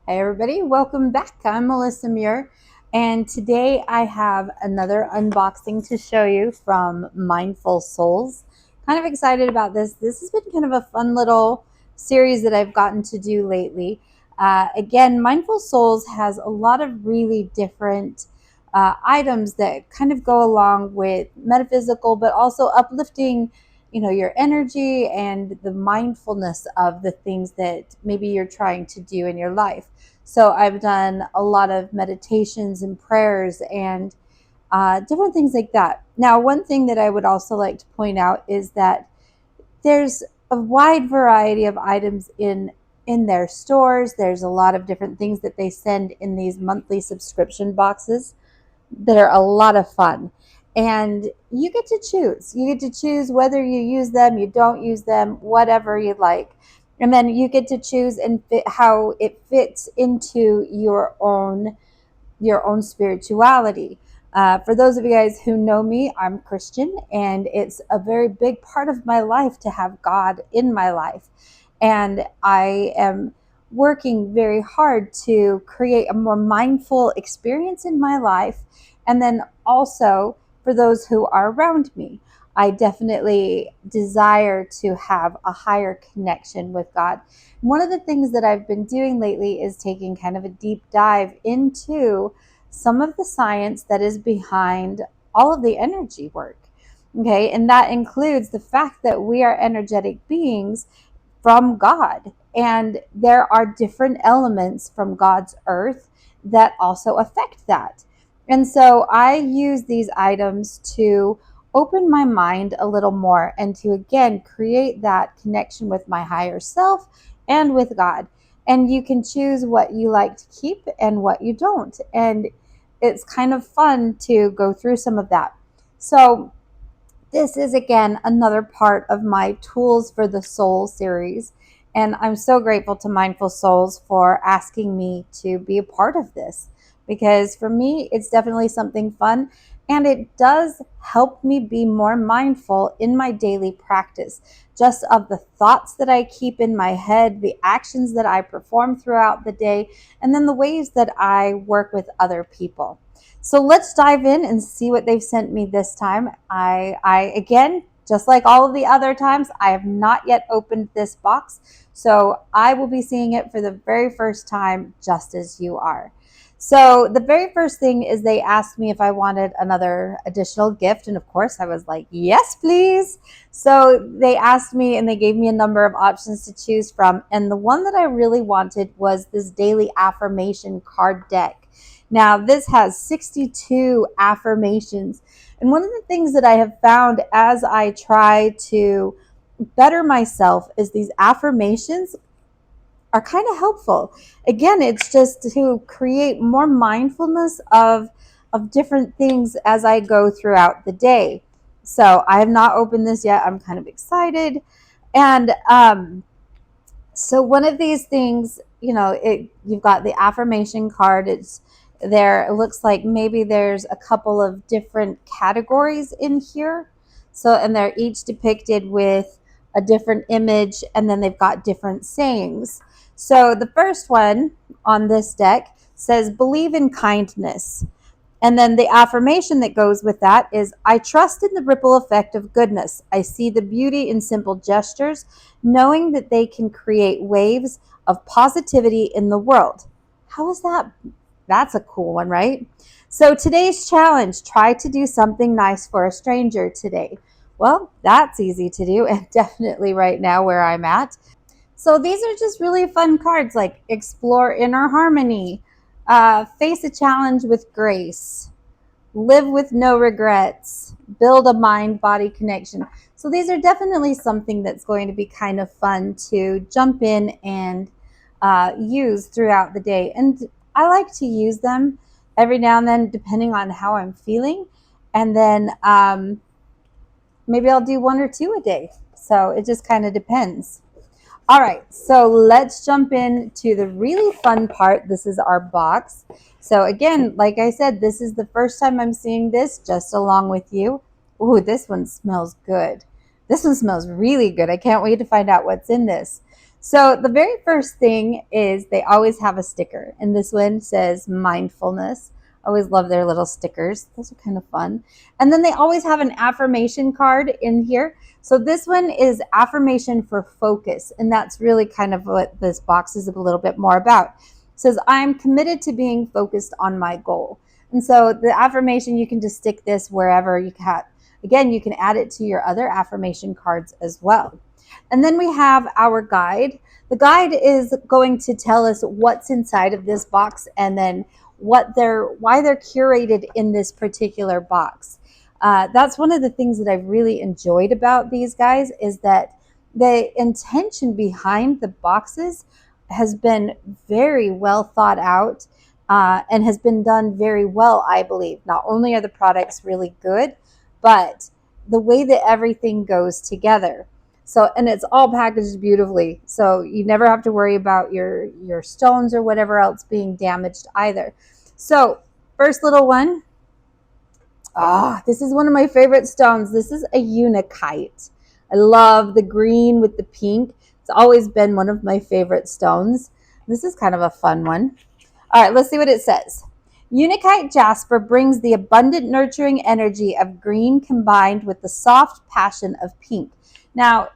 Hey everybody, welcome back. I'm Melissa Muir, and today I have another unboxing to show you from Mindful Souls. Kind of excited about this. This has been kind of a fun little series that I've gotten to do lately. Again, Mindful Souls has a lot of really different items that kind of go along with metaphysical, but also uplifting your energy and the mindfulness of the things that maybe you're trying to do in your life. So I've done a lot of meditations and prayers and different things like that. Now, one thing that I would also like to point out is that there's a wide variety of items in their stores. There's a lot of different things that they send in these monthly subscription boxes that are a lot of fun. And you get to choose. You get to choose whether you use them, you don't use them, whatever you like. And then you get to choose and fit how it fits into your own spirituality. For those of you guys who know me, I'm Christian, and it's a very big part of my life to have God in my life. And I am working very hard to create a more mindful experience in my life. And then also for those who are around me, I definitely desire to have a higher connection with God. One of the things that I've been doing lately is taking kind of a deep dive into some of the science that is behind all of the energy work. Okay, and that includes the fact that we are energetic beings from God. And there are different elements from God's earth that also affect that. And so I use these items to open my mind a little more and to again create that connection with my higher self and with God. And you can choose what you like to keep and what you don't. And it's kind of fun to go through some of that. So, this is again another part of my Tools for the Soul series. And I'm so grateful to Mindful Souls for asking me to be a part of this because for me, it's definitely something fun and it does help me be more mindful in my daily practice, just of the thoughts that I keep in my head, the actions that I perform throughout the day, and then the ways that I work with other people. So let's dive in and see what they've sent me this time. I again, just like all of the other times, I have not yet opened this box. So I will be seeing it for the very first time, just as you are. So the very first thing is they asked me if I wanted another additional gift. And of course I was like, yes, please. So they asked me and they gave me a number of options to choose from. And the one that I really wanted was this daily affirmation card deck. Now, this has 62 affirmations. And one of the things that I have found as I try to better myself is these affirmations are kind of helpful. Again, it's just to create more mindfulness of different things as I go throughout the day. So I have not opened this yet. I'm kind of excited. And so one of these things, you've got the affirmation card. It's there. It looks like maybe there's a couple of different categories in here. So, and they're each depicted with a different image, and then they've got different sayings. So the first one on this deck says, believe in kindness. And then the affirmation that goes with that is, I trust in the ripple effect of goodness. I see the beauty in simple gestures, knowing that they can create waves of positivity in the world. How is that? That's a cool one, right? So today's challenge, try to do something nice for a stranger today. Well, that's easy to do, and definitely right now where I'm at. So these are just really fun cards like explore inner harmony, face a challenge with grace, live with no regrets, build a mind body connection. So these are definitely something that's going to be kind of fun to jump in and use throughout the day. And I like to use them every now and then, depending on how I'm feeling. And then maybe I'll do one or two a day. So it just kind of depends. All right, so let's jump into the really fun part. This is our box. So again, like I said, this is the first time I'm seeing this just along with you. Ooh, this one smells good. This one smells really good. I can't wait to find out what's in this. So the very first thing is they always have a sticker, and this one says mindfulness. I always love their little stickers. Those are kind of fun. And then they always have an affirmation card in here. So this one is affirmation for focus, and that's really kind of what this box is a little bit more about. It says, I'm committed to being focused on my goal. And so the affirmation, you can just stick this wherever you can. Again, you can add it to your other affirmation cards as well. And then we have our guide. The guide is going to tell us what's inside of this box, and then why they're curated in this particular box. That's one of the things that I've really enjoyed about these guys, is that the intention behind the boxes has been very well thought out, and has been done very well, I believe. Not only are the products really good, but the way that everything goes together. So, and it's all packaged beautifully. So you never have to worry about your stones or whatever else being damaged either. So, first little one. This is one of my favorite stones. This is a unakite. I love the green with the pink. It's always been one of my favorite stones. This is kind of a fun one. All right, let's see what it says. Unakite jasper brings the abundant, nurturing energy of green combined with the soft passion of pink. Now,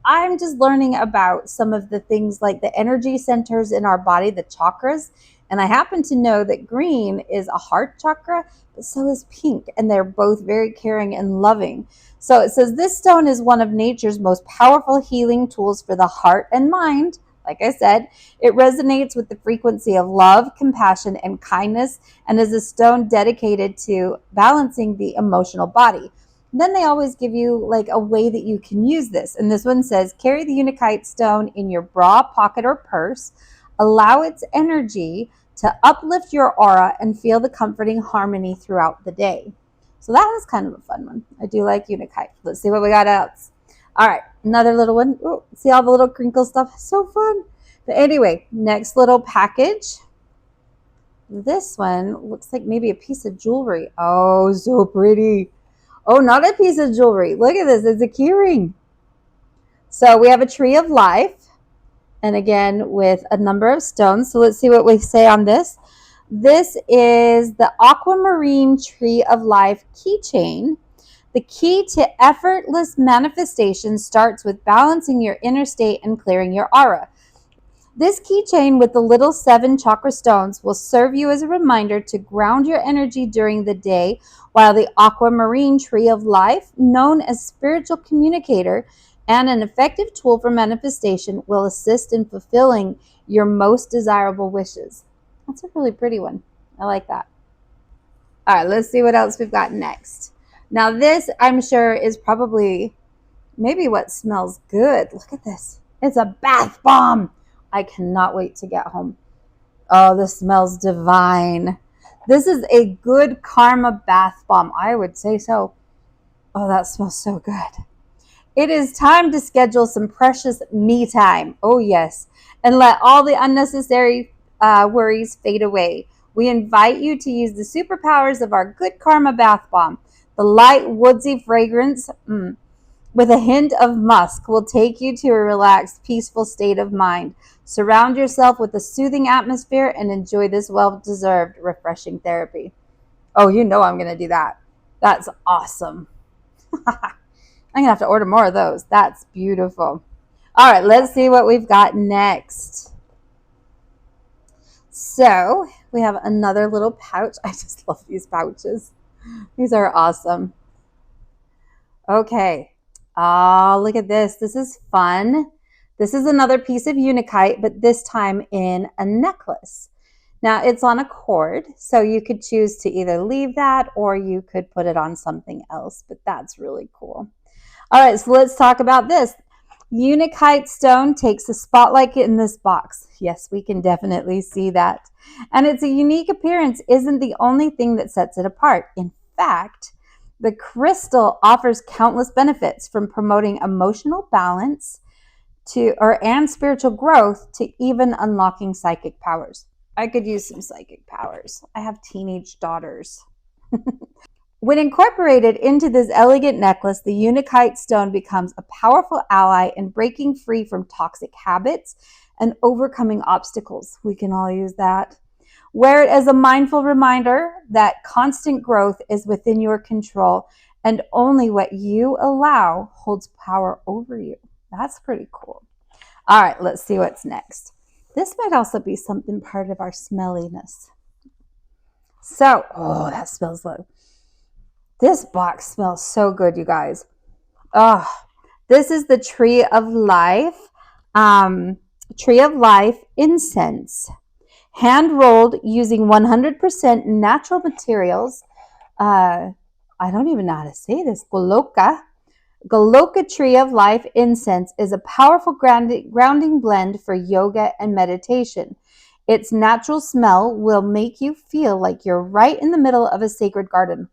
I'm just learning about some of the things like the energy centers in our body, the chakras. And I happen to know that green is a heart chakra, but so is pink. And they're both very caring and loving. So it says this stone is one of nature's most powerful healing tools for the heart and mind. Like I said, it resonates with the frequency of love, compassion, and kindness, and is a stone dedicated to balancing the emotional body. Then they always give you like a way that you can use this. And this one says, carry the unakite stone in your bra, pocket, or purse. Allow its energy to uplift your aura and feel the comforting harmony throughout the day. So that was kind of a fun one. I do like unakite. Let's see what we got else. All right, another little one. Ooh, see all the little crinkle stuff? So fun. But anyway, next little package. This one looks like maybe a piece of jewelry. Oh, so pretty. Oh, not a piece of jewelry. Look at this. It's a key ring. So we have a tree of life. And again, with a number of stones. So let's see what we say on this. This is the aquamarine tree of life keychain. The key to effortless manifestation starts with balancing your inner state and clearing your aura. This keychain with the little 7 chakra stones will serve you as a reminder to ground your energy during the day, while the aquamarine tree of life, known as spiritual communicator and an effective tool for manifestation, will assist in fulfilling your most desirable wishes. That's a really pretty one. I like that. All right, let's see what else we've got next. Now this, I'm sure, is probably maybe what smells good. Look at this. It's a bath bomb. I cannot wait to get home. Oh, this smells divine. This is a good karma bath bomb. I would say so. Oh, that smells so good. It is time to schedule some precious me time. Oh, yes. And let all the unnecessary worries fade away. We invite you to use the superpowers of our good karma bath bomb. The light, woodsy fragrance with a hint of musk will take you to a relaxed, peaceful state of mind. Surround yourself with a soothing atmosphere and enjoy this well-deserved, refreshing therapy. Oh, you know I'm going to do that. That's awesome. I'm going to have to order more of those. That's beautiful. All right, let's see what we've got next. So we have another little pouch. I just love these pouches. These are awesome. Okay. Oh, look at this. This is fun. This is another piece of unakite, but this time in a necklace. Now it's on a cord, so you could choose to either leave that or you could put it on something else, but that's really cool. All right, so let's talk about this. Unakite stone takes a spotlight in this box. Yes, we can definitely see that. And its a unique appearance isn't the only thing that sets it apart. In fact, the crystal offers countless benefits, from promoting emotional balance and spiritual growth to even unlocking psychic powers. I could use some psychic powers. I have teenage daughters. When incorporated into this elegant necklace, the Unakite stone becomes a powerful ally in breaking free from toxic habits and overcoming obstacles. We can all use that. Wear it as a mindful reminder that constant growth is within your control and only what you allow holds power over you. That's pretty cool. All right, let's see what's next. This might also be something part of our smelliness. So, oh, that smells low. This box smells so good, you guys. Oh, this is the Tree of Life. Tree of Life incense. Hand rolled using 100% natural materials. I don't even know how to say this. Goloka. Goloka Tree of Life incense is a powerful grounding blend for yoga and meditation. Its natural smell will make you feel like you're right in the middle of a sacred garden.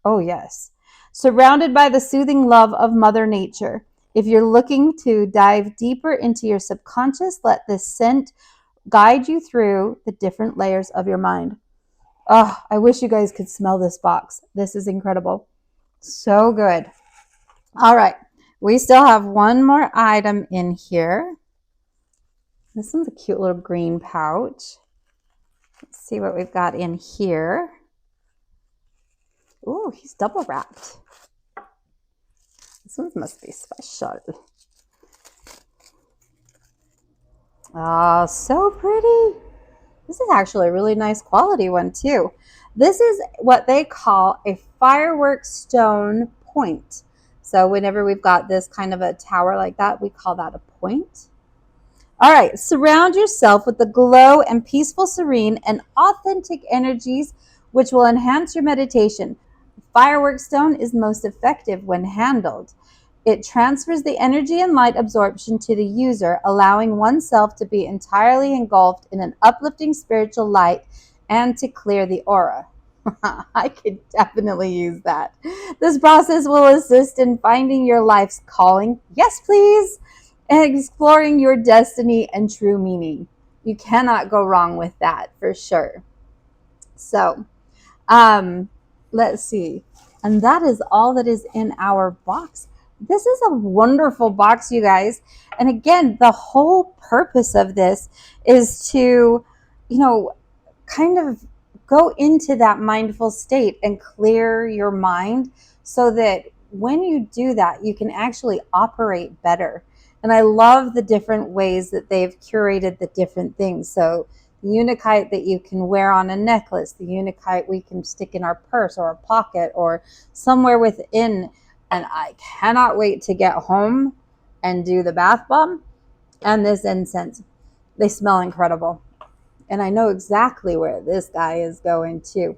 Oh, yes. Surrounded by the soothing love of Mother Nature. If you're looking to dive deeper into your subconscious, let this scent guide you through the different layers of your mind. Oh, I wish you guys could smell this box. This is incredible. So good. All right. We still have one more item in here. This one's a cute little green pouch. Let's see what we've got in here. Ooh, he's double wrapped. This one must be special. Oh, so pretty. This is actually a really nice quality one too. This is what they call a firework stone point. So whenever we've got this kind of a tower like that, we call that a point. All right, surround yourself with the glow and peaceful, serene, and authentic energies which will enhance your meditation. Firework stone is most effective when handled. It transfers the energy and light absorption to the user, allowing oneself to be entirely engulfed in an uplifting spiritual light and to clear the aura. I could definitely use that. This process will assist in finding your life's calling. Yes, please. And exploring your destiny and true meaning. You cannot go wrong with that for sure. So, let's see. And that is all that is in our box. This is a wonderful box, you guys. And again, the whole purpose of this is to, kind of go into that mindful state and clear your mind so that when you do that, you can actually operate better. And I love the different ways that they've curated the different things. So the Unakite that you can wear on a necklace, the Unakite we can stick in our purse or a pocket or somewhere within. And I cannot wait to get home and do the bath bomb and this incense. They smell incredible. And I know exactly where this guy is going too.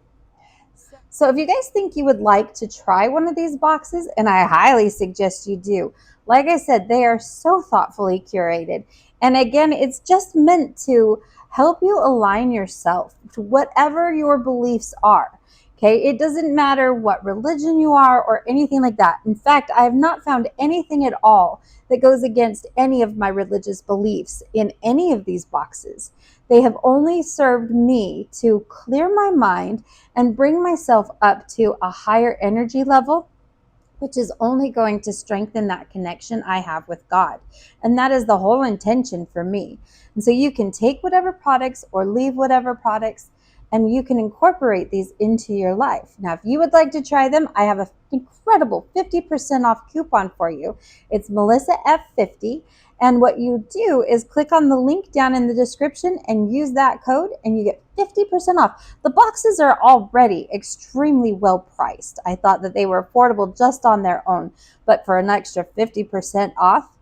So if you guys think you would like to try one of these boxes, and I highly suggest you do, like I said, they are so thoughtfully curated. And again, it's just meant to help you align yourself to whatever your beliefs are. Okay, it doesn't matter what religion you are or anything like that. In fact, I have not found anything at all that goes against any of my religious beliefs in any of these boxes. They have only served me to clear my mind and bring myself up to a higher energy level, which is only going to strengthen that connection I have with God. And that is the whole intention for me. And so you can take whatever products or leave whatever products, and you can incorporate these into your life. Now, if you would like to try them, I have an incredible 50% off coupon for you. It's Melissa F50. And what you do is click on the link down in the description and use that code and you get 50% off. The boxes are already extremely well priced. I thought that they were affordable just on their own, but for an extra 50% off,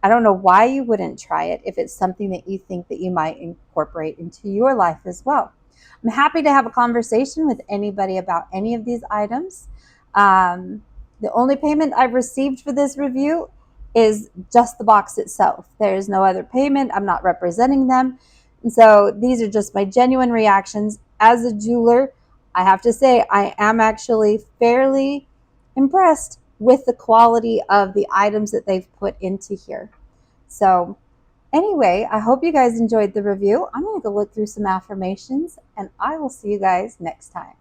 I don't know why you wouldn't try it if it's something that you think that you might incorporate into your life as well. I'm happy to have a conversation with anybody about any of these items. The only payment I've received for this review is just the box itself. There is no other payment. I'm not representing them. And so these are just my genuine reactions. As a jeweler, I have to say I am actually fairly impressed with the quality of the items that they've put into here. So anyway, I hope you guys enjoyed the review. I'm going to go look through some affirmations and I will see you guys next time.